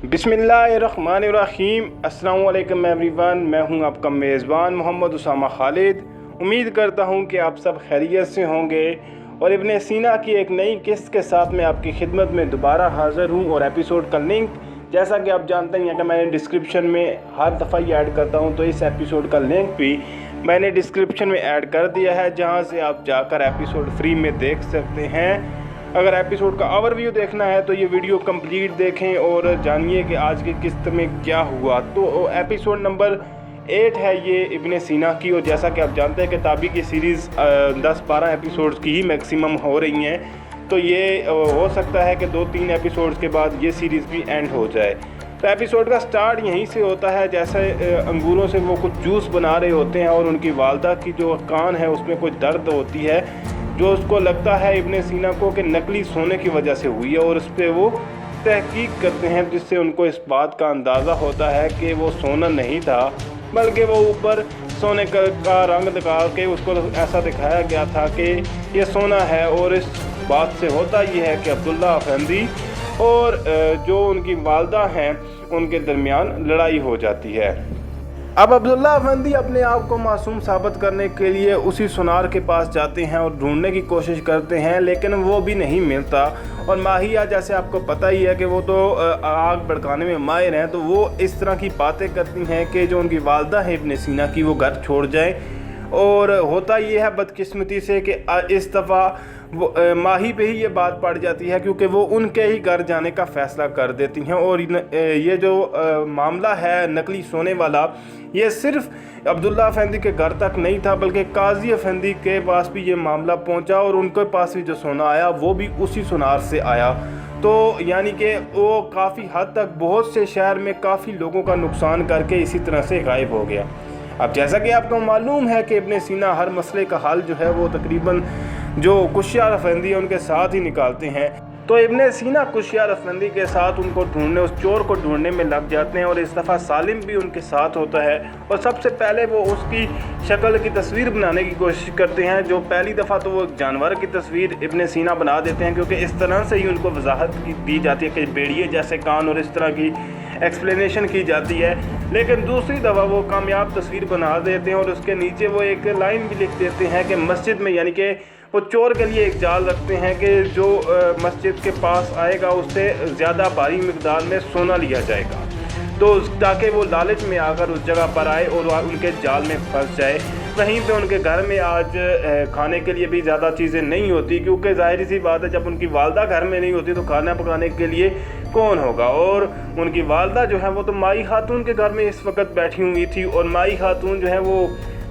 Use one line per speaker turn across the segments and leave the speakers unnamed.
बिस्मिल्लाहिर्रहमानिर्रहीम। अस्सलाम वालेकुम एवरीवन, मैं हूं आपका मेज़बान मोहम्मद उसामा खालिद। उम्मीद करता हूं कि आप सब खैरियत से होंगे और इब्ने सीना की एक नई किस्त के साथ मैं आपकी खिदमत में दोबारा हाज़िर हूं। और एपिसोड का लिंक जैसा कि आप जानते हैं कि मैंने डिस्क्रिप्शन में हर दफ़ा ही ऐड करता हूं, तो इस एपिसोड का लिंक भी मैंने डिस्क्रिप्शन में ऐड कर दिया है, जहां से आप जाकर एपिसोड फ्री में देख सकते हैं। अगर एपिसोड का ओवरव्यू देखना है तो ये वीडियो कंप्लीट देखें और जानिए कि आज की किस्त में क्या हुआ। तो एपिसोड नंबर 8 है ये इब्ने सीना की, और जैसा कि आप जानते हैं कि ताबी की सीरीज़ 10-12 एपिसोड्स की ही मैक्सिमम हो रही हैं, तो ये हो सकता है कि 2-3 एपिसोड्स के बाद ये सीरीज़ भी एंड हो जाए। तो एपिसोड का स्टार्ट यहीं से होता है, जैसे अंगूरों से वो कुछ जूस बना रहे होते हैं और उनकी वालदा की जो कान है उसमें कुछ दर्द होती है, जो उसको लगता है इब्ने सीना को कि नकली सोने की वजह से हुई है, और उस पर वो तहकीक करते हैं, जिससे उनको इस बात का अंदाज़ा होता है कि वो सोना नहीं था, बल्कि वो ऊपर सोने का रंग दिखा के उसको ऐसा दिखाया गया था कि ये सोना है। और इस बात से होता ये है कि अब्दुल्ला अफंदी और जो उनकी वालदा हैं उनके दरमियान लड़ाई हो जाती है। अब अब्दुल्ला अफंदी अपने आप को मासूम साबित करने के लिए उसी सुनार के पास जाते हैं और ढूंढने की कोशिश करते हैं, लेकिन वो भी नहीं मिलता। और माहिया, जैसे आपको पता ही है कि वो तो आग भड़काने में माहिर हैं, तो वो इस तरह की बातें करती हैं कि जो उनकी वालदा है इब्ने सीना की, वो घर छोड़ जाए। और होता ये है बदकिस्मती से कि इस दफ़ा वो माही पे ही ये बात पड़ जाती है, क्योंकि वो उनके ही घर जाने का फ़ैसला कर देती हैं। और ये जो मामला है नकली सोने वाला, ये सिर्फ अब्दुल्ला अफंदी के घर तक नहीं था, बल्कि काजी अफंदी के पास भी ये मामला पहुंचा, और उनके पास भी जो सोना आया वो भी उसी सुनार से आया। तो यानी कि वो काफ़ी हद तक बहुत से शहर में काफ़ी लोगों का नुकसान करके इसी तरह से गायब हो गया। अब जैसा कि आपको मालूम है कि इब्ने सीना हर मसले का हल जो है वो तकरीबन जो कुशियार अफंदी है उनके साथ ही निकालते हैं। तो इब्ने सीना कुशियार अफंदी के साथ उनको ढूंढने, उस चोर को ढूंढने में लग जाते हैं, और इस दफ़ा सालिम भी उनके साथ होता है। और सबसे पहले वो उसकी शक्ल की तस्वीर बनाने की कोशिश करते हैं। जो पहली दफ़ा तो वो जानवर की तस्वीर इब्ने सीना बना देते हैं, क्योंकि इस तरह से ही उनको वजाहत दी जाती है कि भेड़िए जैसे कान, और इस तरह की एक्सप्लेनेशन की जाती है। लेकिन दूसरी दफ़ा वो कामयाब तस्वीर बना देते हैं, और उसके नीचे वो एक लाइन भी लिख देते हैं कि मस्जिद में, यानी कि वो चोर के लिए एक जाल रखते हैं कि जो मस्जिद के पास आएगा उससे ज़्यादा भारी मिकदार में सोना लिया जाएगा, तो ताकि वो लालच में आकर उस जगह पर आए और उनके जाल में फंस जाए। वहीं पे उनके घर में आज खाने के लिए भी ज़्यादा चीज़ें नहीं होती, क्योंकि ज़ाहिर सी बात है जब उनकी वालदा घर में नहीं होती तो खाना पकाने के लिए कौन होगा। और उनकी वालदा जो है वो तो माई खातून के घर में इस वक्त बैठी हुई थी, और माई खातून जो है वो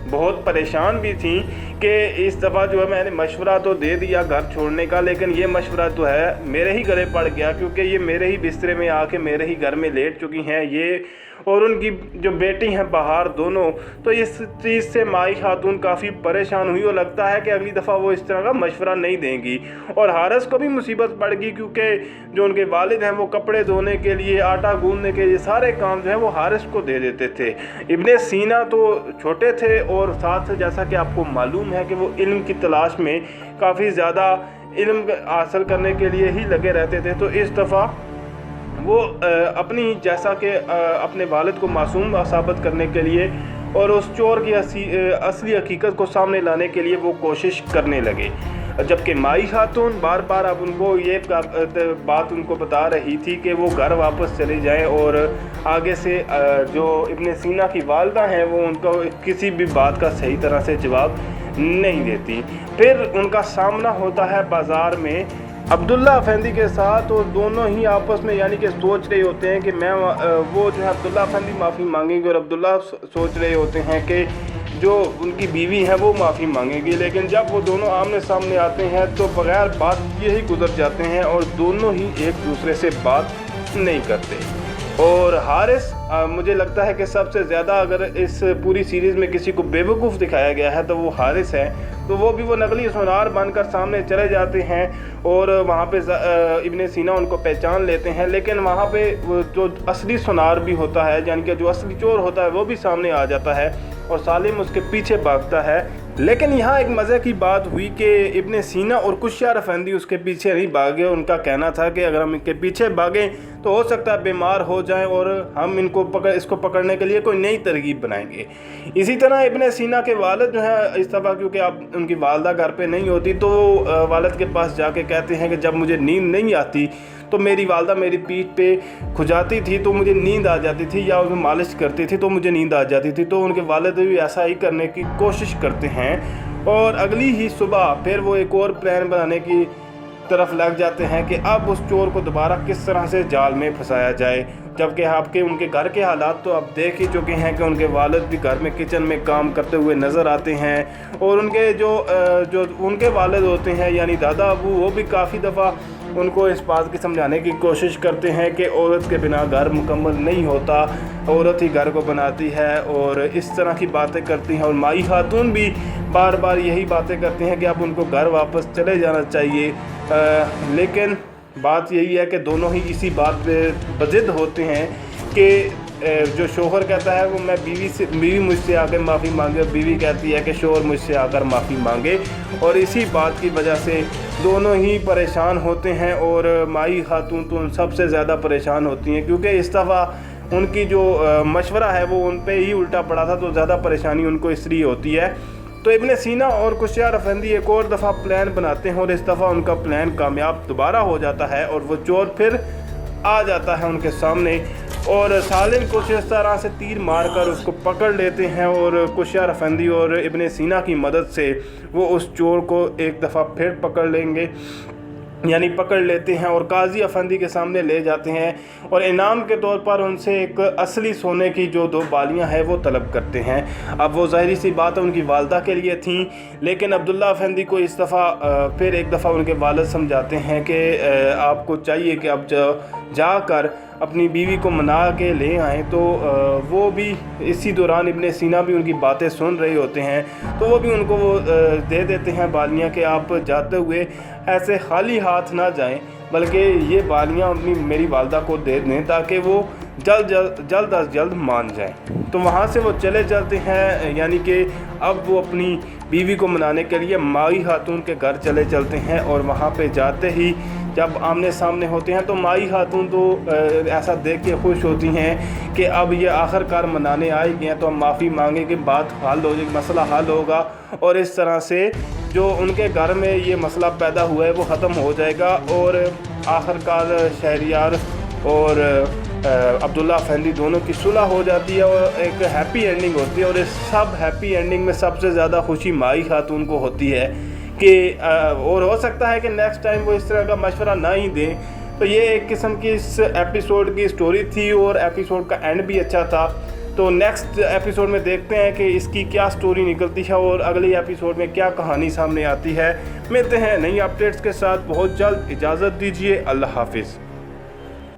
बहुत परेशान भी थी कि इस दफ़ा जो है मैंने मशवरा तो दे दिया घर छोड़ने का, लेकिन ये मशवरा तो है मेरे ही गले पड़ गया, क्योंकि ये मेरे ही बिस्तरे में आके मेरे ही घर में लेट चुकी हैं ये और उनकी जो बेटी हैं बहार दोनों। तो इस चीज़ से माई खातून काफ़ी परेशान हुई, और लगता है कि अगली दफ़ा वो इस तरह का मशवरा नहीं देंगी। और हारिस को भी मुसीबत पड़ गई, क्योंकि जो उनके वालिद हैं वो कपड़े धोने के लिए, आटा गूंदने के लिए सारे काम जो है वो हारिस को दे देते थे। इब्ने सीना तो छोटे थे, और साथ जैसा कि आपको मालूम है कि वो इल्म की तलाश में काफ़ी ज़्यादा इल्म हासिल करने के लिए ही लगे रहते थे। तो इस दफ़ा वो अपनी जैसा कि अपने वालिद को मासूम साबित करने के लिए और उस चोर की असली हकीकत को सामने लाने के लिए वो कोशिश करने लगे। जबकि माई खातून बार बार अब उनको ये बात उनको बता रही थी कि वो घर वापस चले जाएं, और आगे से जो इब्ने सीना की वालदा हैं वो उनको किसी भी बात का सही तरह से जवाब नहीं देती। फिर उनका सामना होता है बाज़ार में अब्दुल्ला अफंदी के साथ, और दोनों ही आपस में यानी कि सोच रहे होते हैं कि वो जो है अब्दुल्ला अफंदी माफ़ी मांगेंगे, और अब्दुल्ला सोच रहे होते हैं कि जो उनकी बीवी है वो माफ़ी मांगेगी। लेकिन जब वो दोनों आमने सामने आते हैं तो बगैर बात यही गुजर जाते हैं, और दोनों ही एक दूसरे से बात नहीं करते। और हारिस मुझे लगता है कि सबसे ज़्यादा अगर इस पूरी सीरीज़ में किसी को बेवकूफ़ दिखाया गया है तो वो हारिस है। तो वो भी वो नकली सोनार बनकर सामने चले जाते हैं, और वहाँ पे इब्ने सीना उनको पहचान लेते हैं। लेकिन वहाँ पे जो असली सोनार भी होता है, यानी कि जो असली चोर होता है, वो भी सामने आ जाता है, और सालिम उसके पीछे भागता है लेकिन यहाँ एक मज़े की बात हुई कि इब्ने सीना और कुश्यार अफेंदी उसके पीछे नहीं भागे। उनका कहना था कि अगर हम इनके पीछे भागें तो हो सकता है बीमार हो जाएं और हम इसको पकड़ने के लिए कोई नई तरकीब बनाएंगे। इसी तरह इब्ने सीना के वालिद जो है इस दफ़ा, क्योंकि अब उनकी वालदा घर पे नहीं होती, तो वालिद के पास जाके कहते हैं कि जब मुझे नींद नहीं आती तो मेरी वालदा मेरी पीठ पे खुजाती थी तो मुझे नींद आ जाती थी, या उसमें मालिश करती थी तो मुझे नींद आ जाती थी। तो उनके वालिद भी ऐसा ही करने की कोशिश करते हैं और अगली ही सुबह फिर वो एक और प्लान बनाने की तरफ लग जाते हैं कि अब उस चोर को दोबारा किस तरह से जाल में फंसाया जाए। जबकि आपके उनके घर के हालात तो आप देख ही चुके हैं कि उनके वालिद भी घर में किचन में काम करते हुए नज़र आते हैं और उनके जो उनके वालिद होते हैं यानी दादा अबू, वो भी काफ़ी दफ़ा उनको इस बात की समझाने की कोशिश करते हैं कि औरत के बिना घर मुकम्मल नहीं होता, औरत ही घर को बनाती है और इस तरह की बातें करती हैं। और माई खातून भी बार बार यही बातें करती हैं कि अब उनको घर वापस चले जाना चाहिए। लेकिन बात यही है कि दोनों ही इसी बात पे बज़िद होते हैं कि जो शोहर कहता है वो मैं बीवी मुझसे आकर माफ़ी मांगे, बीवी कहती है कि शोहर मुझसे आकर माफ़ी मांगे। और इसी बात की वजह से दोनों ही परेशान होते हैं और माई खातून तो उन सबसे ज़्यादा परेशान होती हैं, क्योंकि इस दफ़ा उनकी जो मशवरा है वो उन पे ही उल्टा पड़ा था, तो ज़्यादा परेशानी उनको इसलिए होती है। तो इब्ने सीना और कुश्यार अफेंदी एक और दफ़ा प्लान बनाते हैं और इस दफ़ा उनका प्लान कामयाब दोबारा हो जाता है और वो चोर फिर आ जाता है उनके सामने और सालिम कुछ इस तरह से तीर मारकर उसको पकड़ लेते हैं और कुश्यार अफेंदी और इब्ने सीना की मदद से वो उस चोर को एक दफ़ा फिर पकड़ लेंगे, यानी पकड़ लेते हैं और काजी अफेंदी के सामने ले जाते हैं और इनाम के तौर पर उनसे एक असली सोने की जो 2 बालियां हैं वो तलब करते हैं। अब वो ज़ाहिर सी बात है उनकी वालदा के लिए थी, लेकिन अब्दुल्ला अफेंदी को इस दफ़ा फिर एक दफ़ा उनके वालिद समझाते हैं कि आपको चाहिए कि अब जाकर अपनी बीवी को मना के ले आएँ। तो वो भी इसी दौरान इब्ने सीना भी उनकी बातें सुन रहे होते हैं, तो वो भी उनको वो दे देते हैं बालियाँ कि आप जाते हुए ऐसे खाली हाथ ना जाएं, बल्कि ये बालियाँ अपनी मेरी वालदा को दे दें ताकि वो जल्द अज जल्द मान जाएं। तो वहाँ से वो चले जाते हैं, यानी कि अब वो अपनी बीवी को मनाने के लिए माई खातून के घर चलते हैं और वहाँ पे जाते ही जब आमने सामने होते हैं तो माई खातून तो ऐसा देख के खुश होती हैं कि अब ये आखिरकार मनाने आए गए हैं तो हम माफ़ी मांगे कि बात हल हो जाएगी, मसला हल होगा और इस तरह से जो उनके घर में ये मसला पैदा हुआ है वो ख़त्म हो जाएगा और आखिरकार शहरियार और अब्दुल्ला अफेंदी दोनों की सुलह हो जाती है और एक हैप्पी एंडिंग होती है। और इस सब हैप्पी एंडिंग में सबसे ज़्यादा खुशी माई खातून को होती है कि और हो सकता है कि नेक्स्ट टाइम वो इस तरह का मशवरा ना ही दें। तो ये एक किस्म की इस एपिसोड की स्टोरी थी और एपिसोड का एंड भी अच्छा था। तो नेक्स्ट एपिसोड में देखते हैं कि इसकी क्या स्टोरी निकलती है और अगले एपिसोड में क्या कहानी सामने आती है। मिलते हैं नई अपडेट्स के साथ बहुत जल्द। इजाज़त दीजिए, अल्लाह हाफिज़।